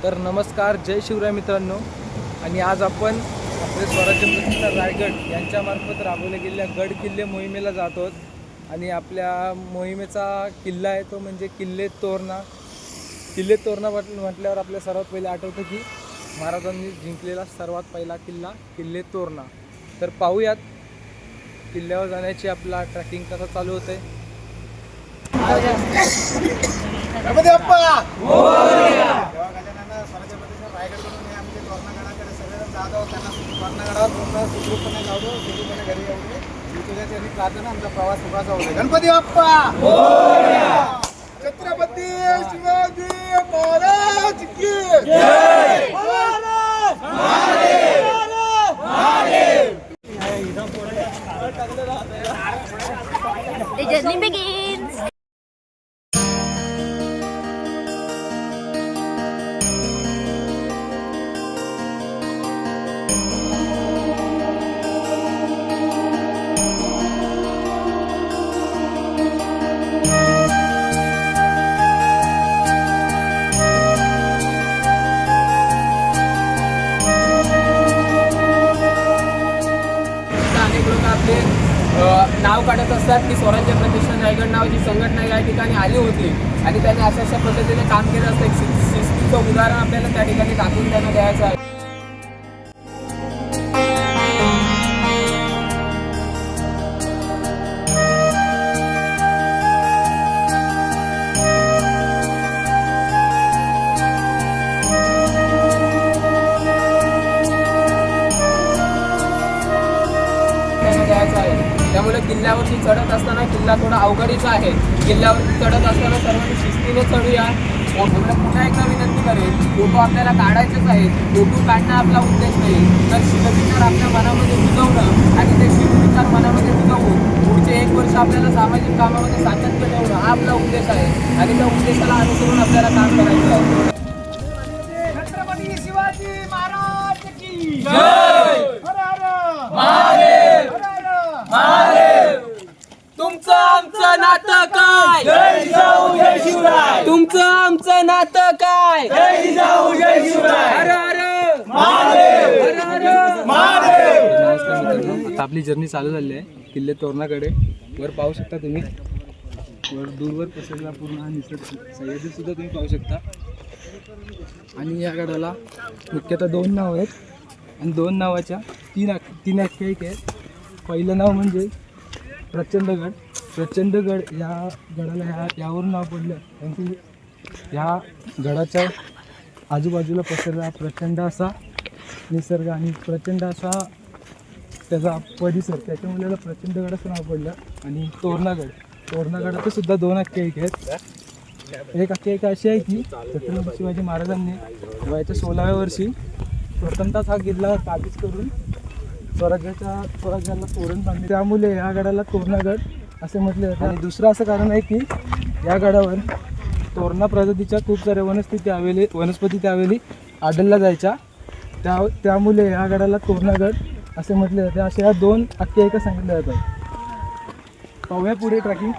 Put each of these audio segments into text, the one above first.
तर नमस्कार, जय शिवराय मित्रांनो. आणि आज आपण आपले स्वराज्य प्रतिष्ठान रायगड यांच्यामार्फत राबवल्या गेलेल्या गड किल्ले मोहिमेला जात आहोत. आणि आपल्या मोहिमेचा किल्ला आहे तो म्हणजे किल्ले तोरणा. किल्ले तोरणा म्हटल्यावर आपल्या सर्वात पहिले आठवतं की महाराजांनी जिंकलेला सर्वात पहिला किल्ला किल्ले तोरणा. तर पाहूयात किल्ल्यावर जाण्याची आपला ट्रॅकिंग कसा चालू होतं आहे. गणपती बाप्पा स्वराज्य प्रतिष्ठान रायगडकडून हे आमचे तोरणागडाकडे सगळेजण जात आहोत. त्यांना तोरणागडावर पूर्ण सुखरूपपणे जाऊ सुखरूपपणे घरी येऊ दे. तुझ्याची आणि प्रार्थना आमचा प्रवास सुखाचा होऊ दे. गणपती बाप्पा छत्रपती शिवाजी महाराज की जय. The journey begins. अनेक लोक आपले नाव काढत असतात की स्वराज्य प्रतिष्ठान रायगड नावाची संघटना या ठिकाणी आली होती आणि त्यांनी अशा पद्धतीने काम केलं असतं. एक शिस्तीचं उदाहरण आपल्याला त्या ठिकाणी दाखवून त्यांना द्यायचं आहे. त्यामुळे किल्ल्यावरती चढत असताना किल्ला थोडा अवघडीचा आहे. किल्ल्यावरती चढत असताना सर्वांनी शिस्तीने चढूया. पुन्हा एकदा विनंती करेल, फोटो आपल्याला काढायचेच आहेत. फोटो काढणं आपला उद्देश नाही, तर शिवविचार आपल्या मनामध्ये रुजवणं आणि ते शिवविचार मनामध्ये रुजवून पुढचे 1 वर्ष आपल्याला सामाजिक कामामध्ये सातत्य ठेवणं हा आपला उद्देश आहे आणि त्या उद्देशाला अनुसरून आपल्याला काम करायचं आहे. छत्रपती शिवाजी महाराज की जय. हर हर महादेव. हर हर महादेव. तुमचं आमचं नातं काय? जय जिजाऊ जय शिवराय. तुमचं आमचं नातं काय? जय जिजाऊ जय शिवराय. हर हर महादेव. हर हर महादेव. नमस्कार मित्रांनो, आता आपली जर्नी चालू झाली आहे किल्ले तोरणाकडे. वर पाहू शकता तुम्ही, वर दूरवर पसरलेला पूर्ण हा निसर्ग सह्याद्री सुद्धा तुम्ही पाहू शकता. आणि या गडाला मुख्यतः 2 नाव आहेत आणि 2 नावाच्या तीन आख्यायिका आहेत. पहिलं नाव म्हणजे प्रचंडगड. प्रचंडगड या गडाला यावरून नाव पडलं कारण की ह्या गडाच्या आजूबाजूला पसरला प्रचंड असा निसर्ग आणि प्रचंड असा त्याचा परिसर, त्याच्यामुळे त्याला प्रचंडगड असं नाव पडलं. आणि तोरणागडाचं सुद्धा 2 आख्यायिका आहेत. एक आख्यायिका अशी आहे की छत्रपती शिवाजी महाराजांनी वयाच्या 16व्या वर्षी प्रथमतः हा किल्ला काबीज करून स्वराज्याला तोरण बांधले, त्यामुळे या गडाला तोरणागड असे म्हटले जाते. आणि दुसरं असं कारण आहे की या गडावर तोरणा प्रजातीच्या खूप साऱ्या वनस्पती त्यावेळी आढळल्या जायच्या, त्यामुळे या गडाला तोरणागड असे म्हटले जाते. अशा या 2 आख्यायिका सांगितल्या जातात. पाहूया पुढे ट्रॅकिंग.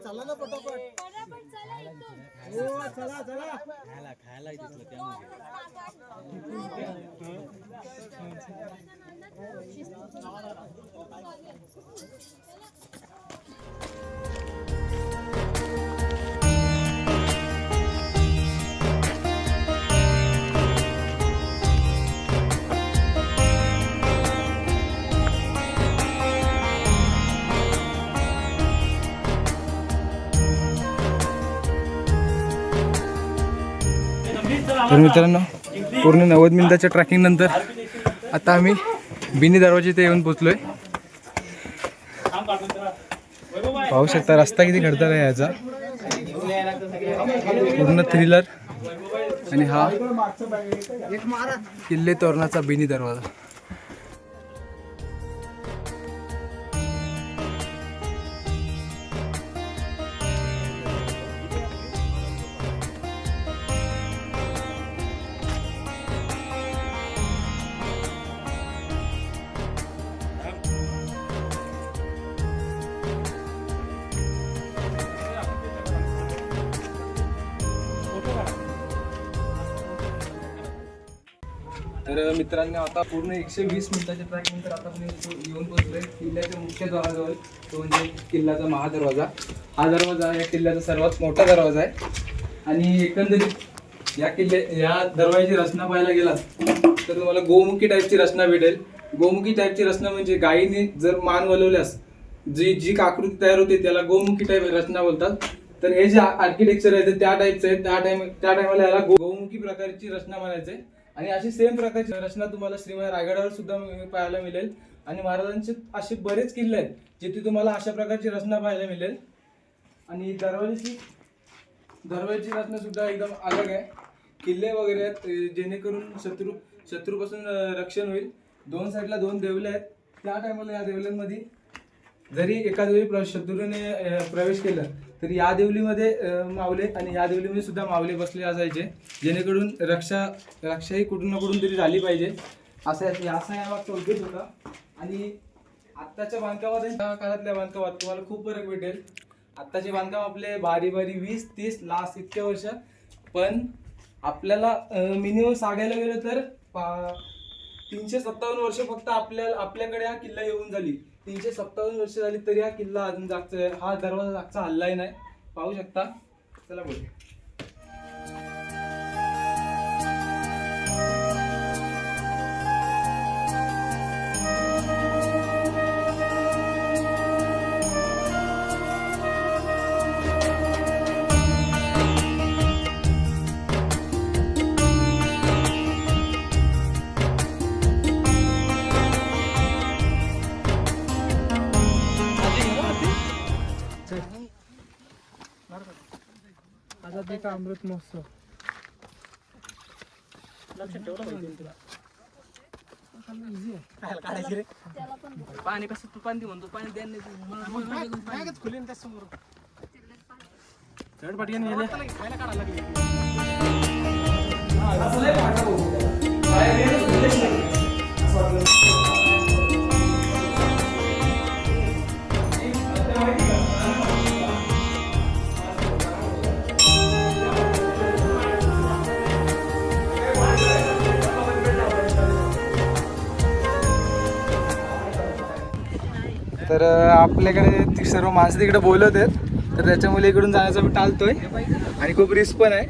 चला ना पटापट. हो चला चला. तर मित्रांनो पूर्ण 90 मिनिटाच्या ट्रॅकिंग नंतर आता आम्ही बिनी दरवाजे इथे येऊन पोचलोय. पाहू शकता रस्ता किती खडतर आहे याचा, पूर्ण थ्रिलर. आणि हा किल्ले तोरणाचा बिनी दरवाजा. तर मित्रांनो आता पूर्ण 120 मिनिटाच्या ट्रॅक नंतर आता आपण येऊन पोहोचलोय किल्ल्याच्या मुख्य द्वाराजवळ. तो म्हणजे किल्ल्याचा महादरवाजा. हा दरवाजा या किल्ल्याचा सर्वात मोठा दरवाजा आहे. आणि एकंदरीत या दरवाजाची रचना पाहायला गेलात तर तुम्हाला गोमुखी टाईपची रचना भेटेल. गोमुखी टाईपची रचना म्हणजे गायीने जर मान वळवल्यास जी आकृती तयार होते त्याला गोमुखी टाईप रचना बोलतात. तर हे जे आर्किटेक्चर आहे ते त्या टाईपचं आहे. त्या टायमाला याला गोमुखी प्रकारची रचना म्हणायचे. आणि अशी सेम प्रकारची रचना तुम्हाला श्रीमंत रायगडावर सुद्धा पाहायला मिळेल. आणि महाराजांचे असे बरेच किल्ले आहेत जिथे तुम्हाला अशा प्रकारची रचना पाहायला मिळेल. आणि दरवाजाची रचना सुद्धा एकदम अलग आहे. किल्ले वगैरे आहेत जेणेकरून शत्रूपासून रक्षण होईल. दोन साईडला 2 देवले आहेत. त्या टायमाला या देवल्यांमध्ये जरी एखाद्या वेळी शत्रूने प्रवेश केला तर या देवलीमध्ये मावले आणि या देवलीमध्ये सुद्धा मावले बसले असायचे, जेणेकरून रक्षाही कुठून ना कुठून तरी झाली पाहिजे असा या मागचा उद्देश होता. आणि आत्ताच्या बांधकामात त्या काळातल्या बांधकामात तुम्हाला खूप फरक भेटेल. आत्ताचे बांधकाम आपले बारी 20-30 लास्ट इतक्या वर्ष, पण आपल्याला मिनिमम सांगायला गेलं तर 357 वर्ष फक्त आपल्याकडे हा किल्ला येऊन झाली. 357 वर्ष झाली तरी हा किल्ला अजून हा दरवाजा जागचा हल्लाही नाही. पाहू शकता. चला बोल. आझादी का अमृत महोत्सव पाणी कसं तू पाणी म्हणतो पाणी द्या तर आपल्याकडे ती सर्व माणसं तिकडे बोलत आहेत, तर त्याच्यामुळे इकडून जायचं मी टाळतोय आणि खूप रिस्क पण आहे,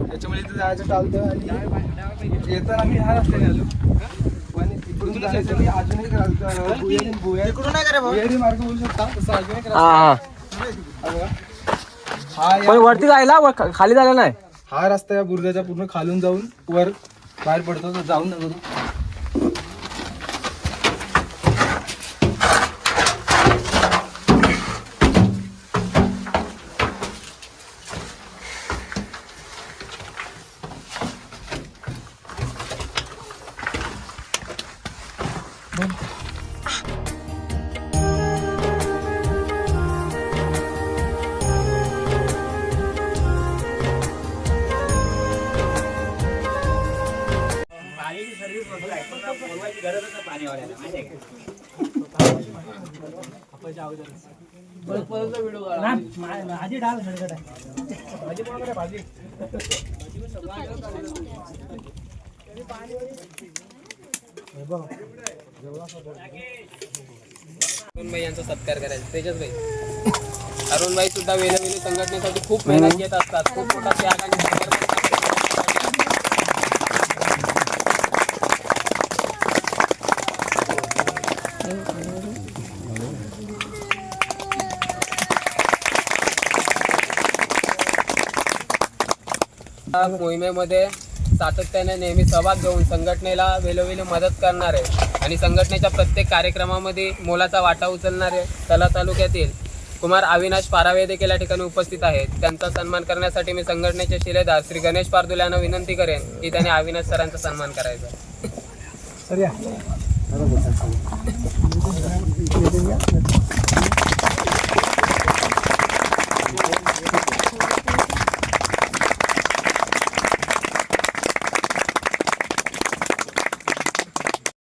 त्याच्यामुळे इथे जायचं टाळतोय. आणि येताना आम्ही ह्या रस्त्याने आलो, पण इकडून जायचं मी अजून एक भुयारी मार्ग बोलू शकता तसं अजून एक रस्ता वरती जायला खाली जायला नाही. हा रस्ता या बुर्जाच्या पूर्ण खालून जाऊन वर बाहेर पडतो, तर जाऊन नका. अरुण भाई यांचा सत्कार करायचा. तेजस भाई, अरुण भाई सुद्धा वेळोवेळी संघटनेसाठी खूप मेहनत घेत असतात. खूप मोठा त्याग आणि समर्पण या मोहिमेमध्ये सातत्याने नेहमी सहभाग घेऊन संघटनेला वेळोवेळी मदत करणारे आणि संघटनेच्या प्रत्येक कार्यक्रमामध्ये मोलाचा वाटा उचलणारे तला तालुक्यातील कुमार अविनाश पारावे देखील या ठिकाणी उपस्थित आहेत. त्यांचा सन्मान करण्यासाठी मी संघटनेचे शिलेदार श्री गणेश पारदुल यांना विनंती करेन की त्यांनी अविनाश सरांचा सन्मान करायचा.